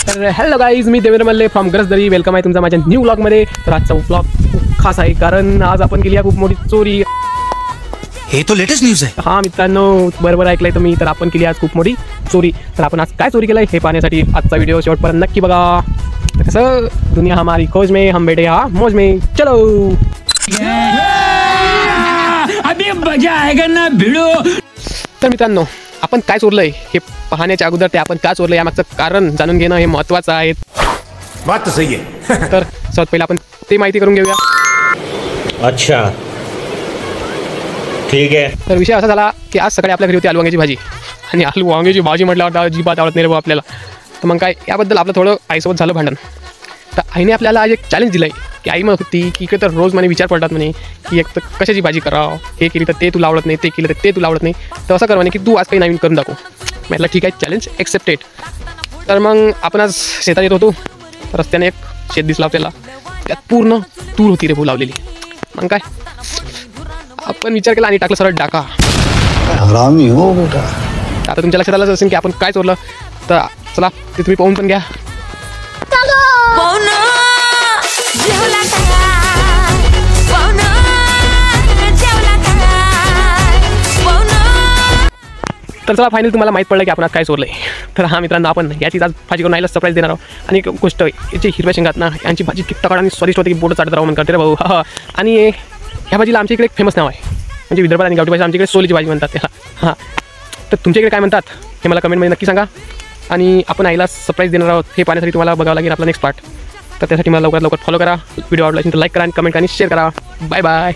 तर hello guys, मी Devendra Malle from Garajdari. Welcome आहे तुमचा माझ्या न्यू व्लॉगमध्ये. तर आजचा व्लॉग खूप खास आहे कारण आज आपण केली आहे खूप मोठी चोरी. हे तो लेटेस्ट न्यूज आहे. हां मित्रांनो, बरोबर ऐकलंय तुम्ही. तर आपण केली आज खूप मोठी चोरी. तर आपण आज काय चोरी केलंय हे पाहण्यासाठी आजचा व्हिडिओ शेवटपर्यंत नक्की बघा. कसं दुनिया हमारी खोज में, हम बैठे हा मौज में. चलो अभी मजा आएगा ना भिड़ो. तर मित्रांनो, आपण काय चोरलंय हे पाहण्याच्या अगोदर ते आपण का चोरलंय यामागचं कारण जाणून घेणं हे महत्त्वाचं आहे. बात तो सही आहे. तर सर्वात पहिले आपण ते माहिती करून घेऊया. अच्छा ठीक आहे. तर विषय असा झाला की आज सकाळी आपल्या घरी होती आलू वांग्याची भाजी. आणि आलू वांग्याची भाजी म्हटल्यावर अजिबात आवडत नाही रे भाऊ आपल्याला. तर मग काय याबद्दल आपलं थोडं आईसोबत झालं भांडण. तर आईने आपल्याला आज एक चॅलेंज दिलं आहे की आई म्हणत होती की इकडे तर रोज म्हणे विचार पडतात म्हणे की एक तर कशाची भाजी करावं, हे केली तर ते तुला आवडत नाही, ते केलं तर ते तुला आवडत नाही. तर असं कर म्हणे की तू आज काही नवीन करून दाखव. म्हटलं ठीक आहे, चॅलेंज एक्सेप्टेड. तर मग आपण आज शेतात येत होतो. रस्त्याने एक शेत दिसला आपल्याला. त्यात पूर्ण तूर होती रे भाऊ लावलेली. मग काय आपण विचार केला आणि टाकलं सरळ डाका. हरामी हो बेटा. आता तुमच्या लक्षात आलंच असेल की आपण काय चोरलं. तर चला ते तुम्ही पाहून पण घ्या. तर चला फायनल तुम्हाला माहीत पडलं की आपण आज काय चोरलं आहे. तर हा मित्रांनो, आपण याची आज भाजी करून आईला सरप्राईज देणार आहोत. आणि एक गोष्ट, याची हिरव्या शेंगात ना यांची भाजी किती आणि स्वादिष्ट होते की बोट चाटत राहून करते रे भाऊ. हा. आणि ह्या भाजीला आमच्या इकडे एक फेमस नाव आहे. म्हणजे विदर्भात आणि गावठी भाषा आमच्या इकडे सोलीची भाजी म्हणतात त्याला. हां, तर तुमच्या इकडे काय म्हणतात हे मला कमेंटमध्ये नक्की सांगा. आणि आपण आईला सरप्राईज देणार आहोत हे पाहण्यासाठी तुम्हाला बघावं लागेल आपला नेक्स्ट पार्ट. तर त्यासाठी मला लवकरात लवकर फॉलो करा. व्हिडिओ आवडला असेल तर लाईक करा आणि कमेंट आणि शेअर करा. Bye bye.